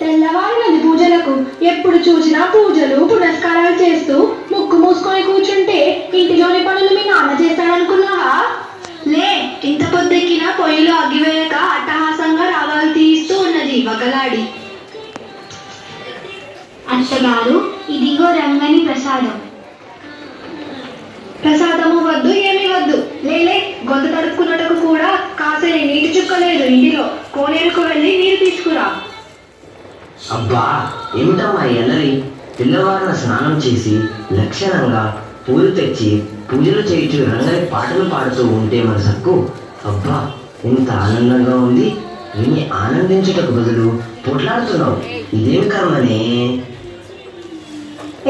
తెల్లవారినది పూజలకు. ఎప్పుడు చూసినా పూజలు పునస్కారాలు చేస్తూ ముక్కు మూసుకొని కూర్చుంటే ఇంటిలోని పనులు మీ నాన్న చేస్తాడనుకున్నావా? లే, ఇంత పొద్దెక్కినా పొయ్యిలో అగ్గివేయక అట్టహాసంగా రాగాలు తీస్తూ ఉన్నది వగలాడి. అత్తగారు, ఇదిగో రంగని ప్రసాదం. ప్రసాదము వద్దు, ఏమీ వద్దు. లేలే, గొంతు తడుపుకున్నటకు కూడా కాసేని నీటి చుక్కలేదు ఇంటిలో. కోనేరుకు వెళ్ళి నీరు తీసుకురా. అబ్బా, ఏమిటమ్మా ఎల్లరి? పిల్లవారిన స్నానం చేసి లక్షణంగా పూలు తెచ్చి పూజలు చేయించు రంగని పాటలు పాడుతూ ఉంటే మనసక్కు అబ్బా ఎంత ఆనందంగా ఉంది. విని ఆనందించుటకు బదులు పొట్లాడుతున్నావు. ఇదేమి కర్మనే?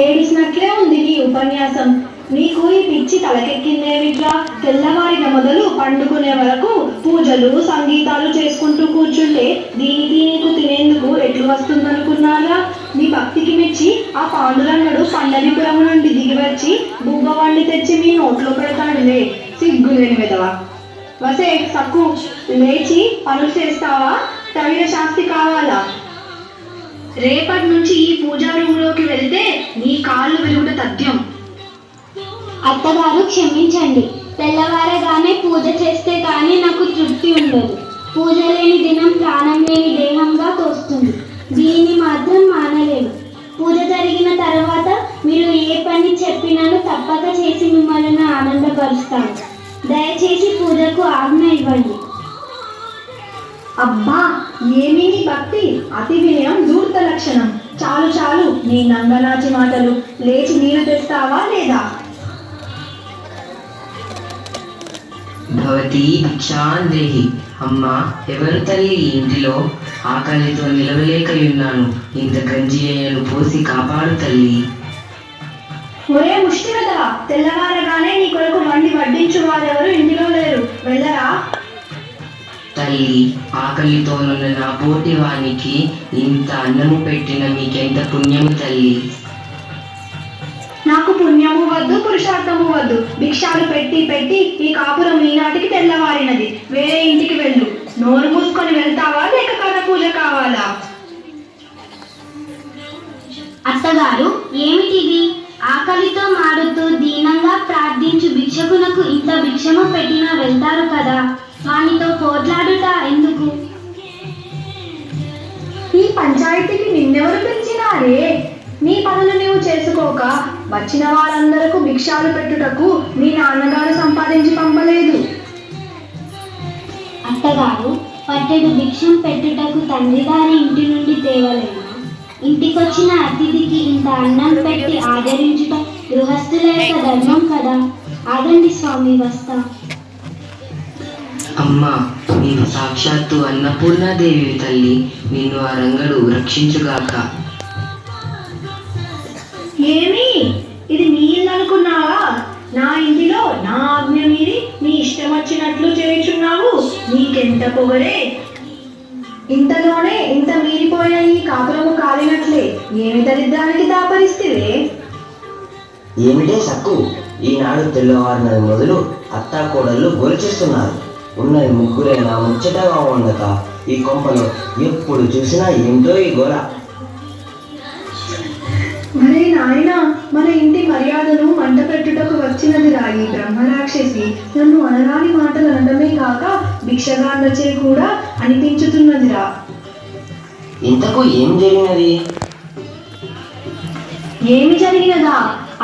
ఏడిసినట్లే ఉంది నీ ఉపన్యాసం. నీకు ఈ పిచ్చి తలకెక్కిందేమిట్రా? తెల్లవారిన మొదలు పండుకునే వరకు పూజలు సంగీతాలు చేసుకుంటూ కూర్చుంటే దీనికి నీకు తినేందుకు ఎట్లు వస్తుందనుకున్నారా? నీ భక్తికి మెచ్చి ఆ పాండురంగడు పండరిపురం నుండి దిగివచ్చి బుగ్గ వండి తెచ్చి మీ నోట్లో పెడతాడులే, సిగ్గులేని విధవా. వసే సక్కు, లేచి పనులు చేస్తావా? తగిన శాస్తి కావాలా? రేపటి నుంచి ఈ పూజా రూమ్లోకి వెళ్తే నీ కాళ్ళు విరుగుట తథ్యం. అత్తగారు, క్షమించండి. తెల్లవారగానే పూజ చేస్తే కానీ నాకు తృప్తి ఉండదు. పూజ లేని దినం ప్రాణం లేని దేహంగా తోస్తుంది. దీనిని మాత్రం మానలేను. పూజ జరిగిన తర్వాత మీరు ఏ పని చెప్పినాను తప్పక చేసి మిమ్మల్ని ఆనందపరుస్తాను. దయచేసి పూజకు ఆజ్ఞ ఇవ్వండి. అబ్బా, ఏమీ నీ భక్తి! అతి వినయం ధూర్త లక్షణం. చాలు చాలు నీ నంగనాచి మాటలు. లేచి నీరు తెస్తావా లేదా? భవతి భిక్షాందేహి. అమ్మా, ఎవరు తల్లి ఇంటిలో? ఆకలితో నిలవలేకయున్నాను. ఇంత గంజి అయ్యను పోసి కాపాడు తల్లి. ఒరే ముష్టి వెదవా, తెల్లవారగానే నీ కొరకు వండి వడ్డించు వారెవరు ఇంటిలో లేరు. వెళ్ళరా? తల్లి, ఆకలితోనున్న నా పోటీ వానికి ఇంత అన్నము పెట్టిన మీకెంత పుణ్యము తల్లి. నాకు పుణ్యము వద్దు, పురుషార్థము వద్దు. భిక్షాలు పెట్టి పెట్టి ఈ కాపురం ఈనాటికి తెల్లవారినది. వేరే ఇంటికి వెళ్ళు. నోరు మూసుకొని వెళ్తావా లేక కథ పూజ కావాలా? అత్తగారు, ఏమిటిది? ఆకలితో మాడుతూ దీనంగా ప్రార్థించు భిక్షకునకు ఇంత భిక్షము పెట్టినా వెళ్తారు కదా, వానితో పోట్లాడుట ఎందుకు? ఈ పంచాయతీకి నిన్నెవరు పిలిచినారే? నీ పనులు నీవు చేసుకోక వచ్చిన వారందరకు భిక్షాలు పెట్టుటకు మీ నాన్నగారు సంపాదించి పంపలేదు. అత్తగారు, పట్టెడు భిక్షం పెట్టుటకు తండ్రి గారి ఇంటి నుండి తేవలేనా? ఇంటికొచ్చిన అతిథికి ఇంత అన్నం పెట్టి ఆదరించుట గృహస్థుల యొక్క ధర్మం కదా. ఆగండి స్వామి, వస్తా. అమ్మా, నీవు సాక్షాత్తు అన్నపూర్ణాదేవి తల్లి. నిన్ను ఆ రంగడు రక్షించుగాక. ఏమి ఇది నీ ఇల్లు అనుకున్నావా? నా ఇంటిలో నా ఆజ్ఞ మీరి నీ ఇష్టం వచ్చినట్లు చేయుచున్నావు. నీకెంత పొగరే! ఇంతలోనే ఇంత మీరిపోయిన ఈ కాపురము కాలినట్లే. ఏమి దరిద్రానికి దాపరిస్తే? ఏమిటే సక్కు, ఈనాడు తెల్లవారినది మొదలు అత్తా కోడళ్ళు గోలు చేస్తున్నారు. ఉన్నది ముగ్గురైనా ముచ్చటగా ఉండక ఈ కొంపలో ఎప్పుడు చూసినా ఏంటో ఈ గోల. మరే నాయన, మన ఇంటి మర్యాదను మంట పెట్టుటకు వచ్చినది రా ఈ బ్రహ్మరాక్షసి. నన్ను అనరాని మాటలు అనడమే కాక భిక్షగాండచే కూడా అనిపించుతున్నదిరా. ఇంతకు ఏం జరిగినది? ఏమి జరిగినదా?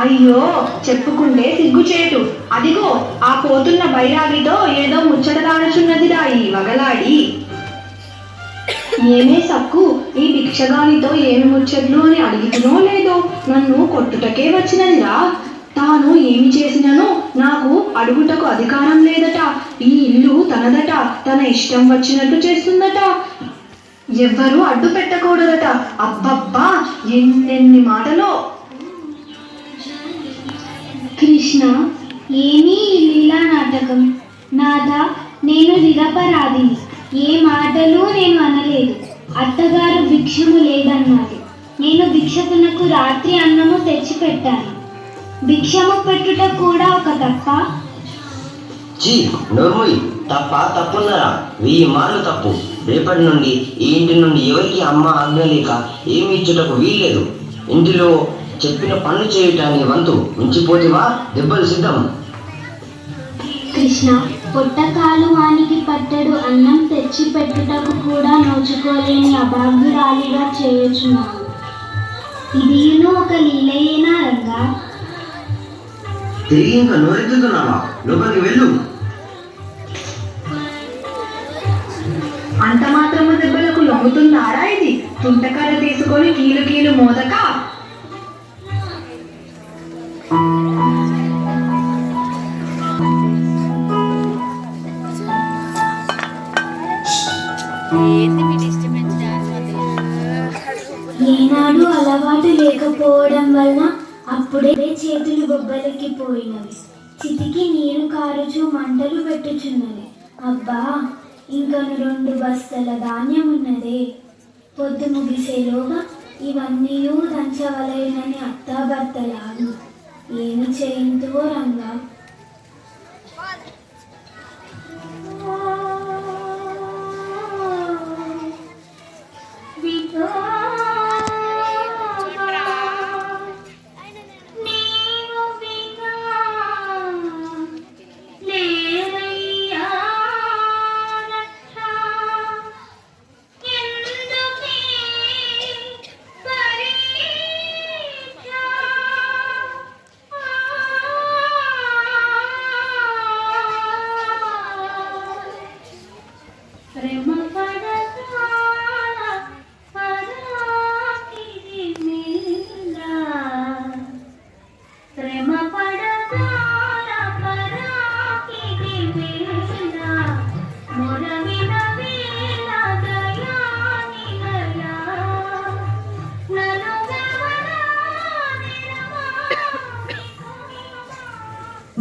అయ్యో, చెప్పుకుంటే సిగ్గుచేటు. అదిగో ఆ పోతున్న బైరాగితో ఏదో ముచ్చటదాడుచున్నదిరా ఈ వగలాడి. ఏమే సక్కు, ఈ భిక్షగానితో ఏమి ముచ్చట్లు అని అడుగుతునో లేదో నన్ను కొట్టుటకే వచ్చినదిరా. తాను ఏమి చేసిననో నాకు అడుగుటకు అధికారం లేదట. ఈ ఇల్లు తనదట. తన ఇష్టం వచ్చినట్టు చేస్తుందట. ఎవ్వరూ అడ్డు పెట్టకూడదట. అబ్బబ్బా, ఎన్నెన్ని మాటలో! కృష్ణ, ఏమీ ఈ లీలా నాటకం? నాథ, నేను నిరపరాధిని. ఏ మాటలు నేను అనలేదు. అత్తగారు భిక్షము లేదన్నారు. నేను భిక్షకునకు రాత్రి అన్నము తెచ్చి పెట్టాను. భిక్షము పెట్టుట కూడా ఒక తప్ప? చీ, నోర్ముయ్. తప్ప తప్పున్నరా? 1000 మార్లు తప్పు. రేపటి నుండి ఈ ఇంటి నుండి ఎవరికి అమ్మ ఆజ్ఞ లేక ఏమి ఇచ్చుటకు వీల్లేదు. ఇంటిలో చెప్పిన పనులు చేయటానికి వంతు మించిపోతేవా దెబ్బలు సిద్ధం. కృష్ణ, పొట్టకాలు వానికి పట్టడు అన్నం తెచ్చి పెట్టుటకు కూడా నోచుకోలేని అభాగ్యురాలిగా చేయుచున్నాను. ఇది ఒక లీలయేనా రంగా? తిరిగి ఇంకా నోరెత్తుతున్నావా? లోపలికి వెళ్ళు. అంత మాత్రము దెబ్బలకు లొంగుతున్నారా? ఇది తుంటకర్ర తీసుకొని కీలు కీలు మోదక. ఏనాడు అలవాటు లేకపోవడం వలన అప్పుడే చేతులు బొబ్బలకి పోయినవి. చితికి నీరు కారుచు మంటలు పెట్టుచున్నది. అబ్బా, ఇంకను 2 బస్తల ధాన్యం ఉన్నదే. పొద్దు ముగిసేలోగా ఇవన్నీ దంచవలైనని అత్తాభర్తలాగు. ఏమి చేయింతువో రంగా.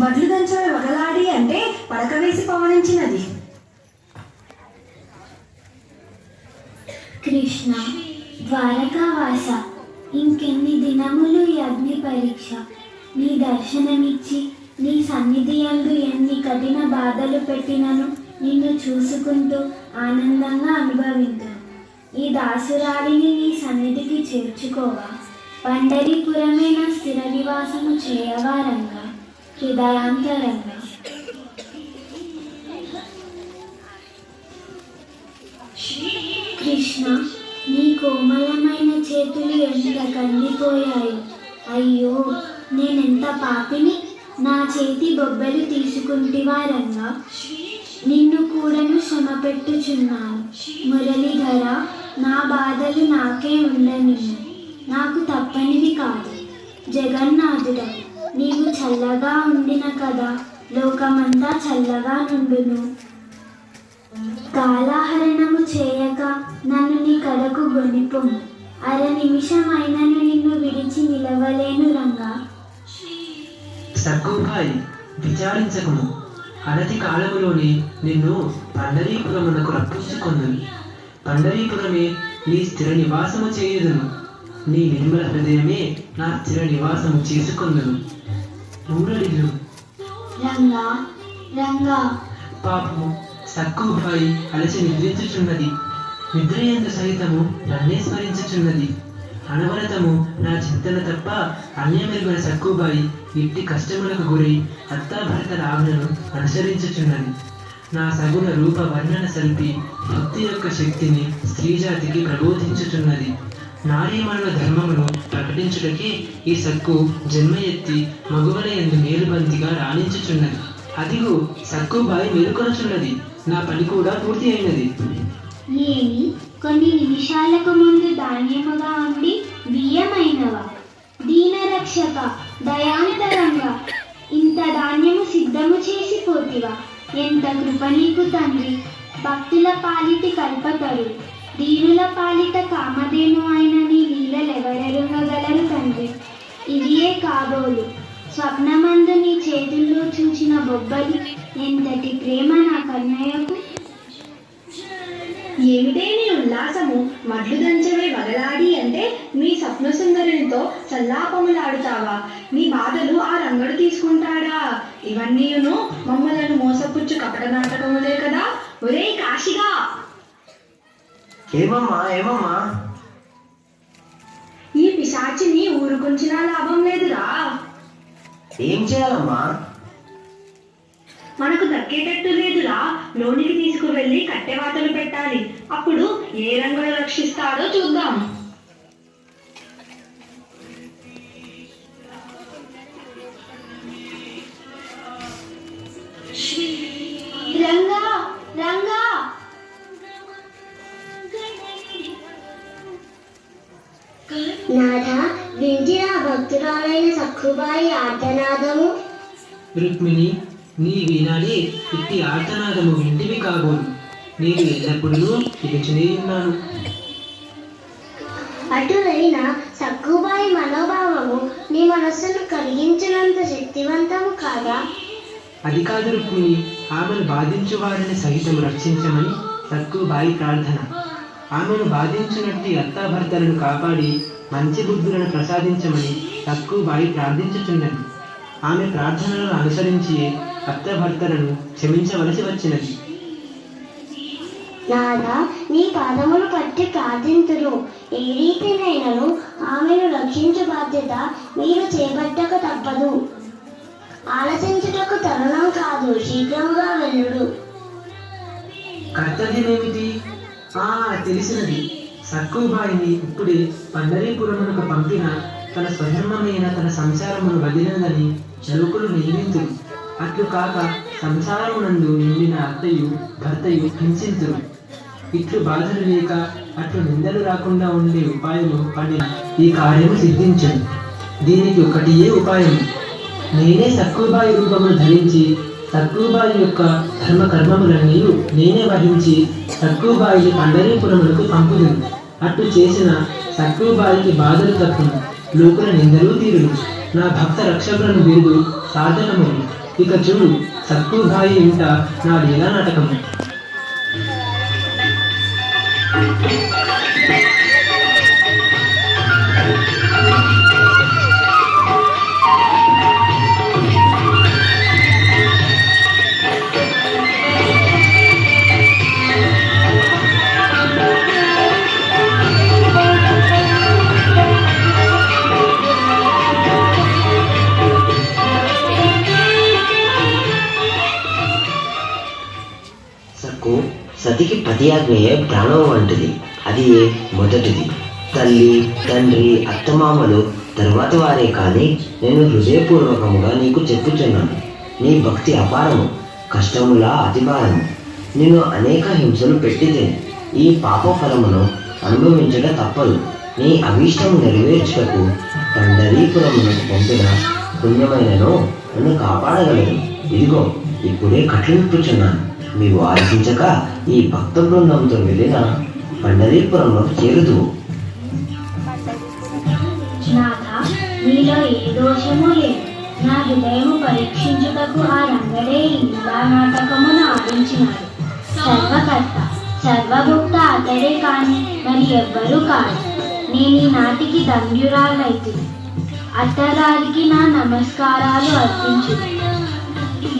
వడ్లు దంచే వగలాడి అంటే పడక వేసి పవనించినది. కృష్ణ, ద్వారకావాస, ఇంకెన్ని దినములు ఈ అగ్ని పరీక్ష. నీ దర్శనమిచ్చి నీ సన్నిధి యందు ఎన్ని కఠిన బాధలు పెట్టినను నిన్ను చూసుకుంటూ ఆనందంగా అనుభవించు. ఈ దాసురాలిని నీ సన్నిధికి చేర్చుకోవా. పండరీపురమే నా స్థిర నివాసము చేయవా రంగా, హృదయాంతరంగా. కృష్ణ, నీ కోమలమైన చేతులు ఎంత కందిపోయాయి. అయ్యో, నేనెంత పాపిని. నా చేతి బొబ్బలు తీసుకుంటివా రంగా. నిన్ను కూడాను శ్రమ పెట్టుచున్నాను. మురళీధర, నా బాధలు నాకే ఉండనివ్వు. నాకు తప్పనివి కాదు. జగన్నాథుడవు, నీవు చల్లగా ఉండిన కదా లోకమంతా చల్లగా నుండును. కాలాహరణము చేయక నన్ను నీ కడకు గొనిపుము. అర నిమిషమైనను నిన్ను విడిచి నిలవలేను రంగా. సక్కుభాయ్, విచారించకుము. అనతి కాలములోనే నిన్ను పండరీపురమునకు రప్పించుకొందును. పండరీపురమే నీ స్థిర నివాసము చేయుదును. నీ నిర్మల హృదయమే నా స్థిర నివాసము చేసుకొందును. ఊరడిలు రంగా, రంగా. పాపము సక్కుభాయ్ అలసి నిద్రించుచున్నది. నిద్రయందు సహితము నన్నే స్మరించుచున్నది. అనవరతము నా చింతన తప్ప అన్యమెరుగన సక్కుబాయి ఇట్టి కష్టములకు గురై అత్తాభర్తల ఆజ్ఞను అనుసరించుచున్నది. నా సగుణ రూప వర్ణన సల్పి భక్తి యొక్క శక్తిని స్త్రీజాతికి ప్రబోధించుచున్నది. నారీమణుల ధర్మమును ప్రకటించుటకే ఈ సక్కు జన్మ ఎత్తి మగువల యందు మేలుబంతిగా రాణించుచున్నది. అదిగో సక్కుబాయి మేలుకొనుచున్నది. నా పని కూడా పూర్తి అయినది. ఏమి కొన్ని నిమిషాలకు ముందు ధాన్యముగా ఉండి బియ్యమైనవా? దీనరక్షక, దయాంతరంగా ఇంత ధాన్యము సిద్ధము చేసి పోతివా? ఎంత కృప నీకు తండ్రి. భక్తుల పాలిటి కల్పతరు, దీనుల పాలిట కామధేను అయిన నీ లీలలెవరెరుగగలరు తండ్రి. ఇవియే కాబోలు స్వప్నమందు నీ చేతుల్లో చూచిన బొబ్బలు. ఎంతటి ప్రేమ నా కన్నయ్యకు. ఏమిటే నీ ఉల్లాసము? మడ్లు దంచవే వగలాడి అంటే నీ స్వప్న సుందరునితో సల్లాపములాడుతావా? నీ బాధలు ఆ రంగడు తీసుకుంటాడా? ఇవన్నీను మమ్మలను మోసపుచ్చు కపట నాటకములే కదా. ఒరే కాశిగా, ఏమమ్మా ఈ పిశాచిని ఊరుకుంచినా లాభం లేదురా. ఏం చేయాలమ్మా? మనకు దక్కేటట్టు లేదురా. లోనికి తీసుకువెళ్ళి కట్టెవాతలు పెట్టాలి. అప్పుడు ఏ రంగులో రక్షిస్తాడో చూద్దాం. రంగా రంగా నాథ, వింటిరా భక్తురాలైన సక్కుబాయి ఆర్తనాదము. రుక్మిణి, నీ వీనాడి ఇట్టి ఆర్తనాదము వింటివి కాబోలు. నేను ఎల్లప్పుడూ పిలుచునే ఉన్నాను. అటులైన సక్కుబాయి మనోభావము నీ మనస్సును కలిగించినంత శక్తివంతము కాదా? అది కాదు రుక్మిణి, ఆమెను బాధించు వారిని సహితం రక్షించమని సక్కుబాయి ప్రార్థన. ఆమెను బాధించినట్టి అత్తాభర్తలను కాపాడి మంచి బుద్ధులను ప్రసాదించమని సక్కుబాయి ప్రార్థించుచున్నది. ఆమె ప్రార్థనలను అనుసరించి అత్తభర్తలను క్షమించవలసి వచ్చినది. నాథ, నీ పాదములు పట్టి ప్రార్థింతురు. ఏ రీతినైనను ఆమెను రక్షించు బాధ్యత మీరు చేపట్టక తప్పదు. ఆలసించుటకు తరుణం కాదు, శీఘ్రముగా వెళ్ళుడు. కర్తవ్యమేమిటి? తెలిసినది. సక్కుబాయిని ఇప్పుడే పండరీపురమునకు పంపిన తన స్వధర్మమైన తన సంసారమును వదిలినదని జలుకులు నియమింతురు. అట్లు కాక సంసారమునందు నిండిన అత్తయు భర్తయు హింసింతురు. ఇట్లు బాధలు లేక అట్లు నిందలు రాకుండా ఉండే ఉపాయము పడిన ఈ కార్యము సిద్ధించదు. దీనికి ఒకటియే ఉపాయం. నేనే సక్కుబాయి రూపమును ధరించి సక్కుబాయి యొక్క ధర్మ కర్మములన్నీ నేనే వహించి సక్కుబాయిని పండరీపురములకు పంపుదును. అట్లు చేసిన సక్కుబాయికి బాధలు తప్పును, లోకుల నిందలు తీరును. నా భక్త రక్షకులను బిరుదు సాధనము. ఇక చూడు సక్కుబాయి ఇంట నా లీలా నాటకము. సతికి పతి ఆజ్ఞయే ప్రాణం వంటిది. అది మొదటిది. తల్లి, తండ్రి, అత్తమామలు తరువాత వారే కానీ నేను హృదయపూర్వకముగా నీకు చెప్పుచున్నాను. నీ భక్తి అపారము, కష్టములా అతిభారము. నేను అనేక హింసలు పెట్టితే ఈ పాప ఫలమును అనుభవించక తప్పదు. నీ అభీష్టము నెరవేర్చుటకు పండరీపురమునకు పంపిన పుణ్యమైనను నన్ను కాపాడగలదు. ఇదిగో ఇప్పుడే కట్లు విప్పుచున్నాను. నీవు ఆలోచించక ఈ భక్త బృందంతో వెళ్ళిన పండరీపురంలో చేరుదు. నాథ, నీలో ఏ దోషము లేదు. నా హృదయము పరీక్షించుటకు ఆ రంగడే ఇలా నాటకమును ఆడించినాడు. సర్వకర్త సర్వభుక్త అతడే కాని మరి ఎవ్వరూ కాదు. నేను ఈ నాటికి ధన్యురాలైతే అత్తగారికి నా నమస్కారాలు అర్పించు.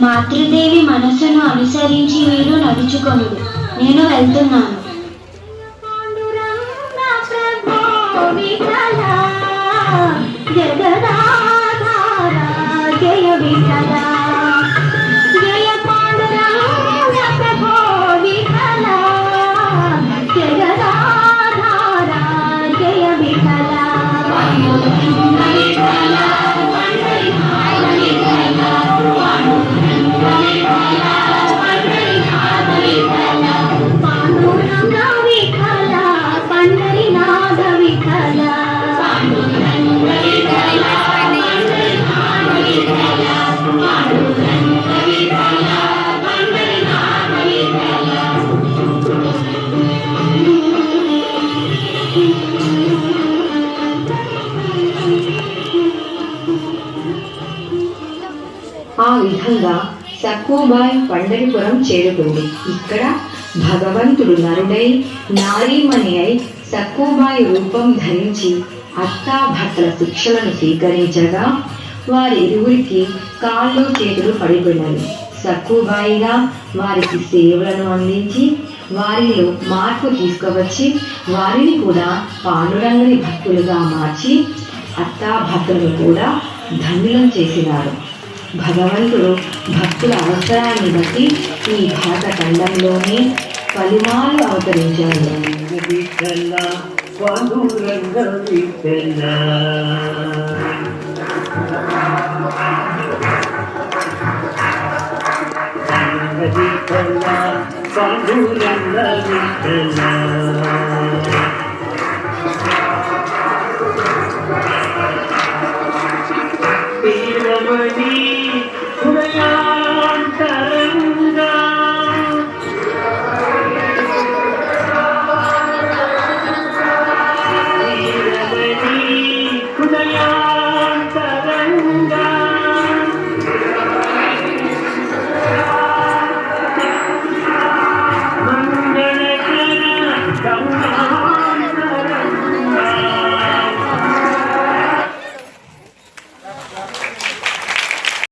మాతృదేవి మనసును అనుసరించి మీరు నడుచుకొనుడు. నేను వెళ్తున్నాను. జయ విఠల, జయ పాండురంగ ప్రభో విఠల, జగదాధార జయ విఠల. పాండురంగ విఠల, పండరీనాథ విఠల. ఆ విధంగా సక్కుబాయి పండరిపురం చేరుకుంది. ఇక్కడ భగవంతుడు నరుడై నారీమణి అయి సక్కుబాయి రూపం ధరించి అత్తాభర్తల శిక్షలను స్వీకరించగా వారి ఇరువురికి కాళ్ళు చేతులు పడిపోయినాయి. సక్కుబాయిగా వారికి సేవలను అందించి వారిలో మార్పు తీసుకువచ్చి వారిని కూడా పాండురంగుని భక్తులుగా మార్చి అత్తాభక్తులను కూడా ధన్యులం చేసినారు. భగవంతుడు భక్తుల అవసరాన్ని బట్టి ఈ భారతఖండంలోనే పలుమార్లు అవతరించారు.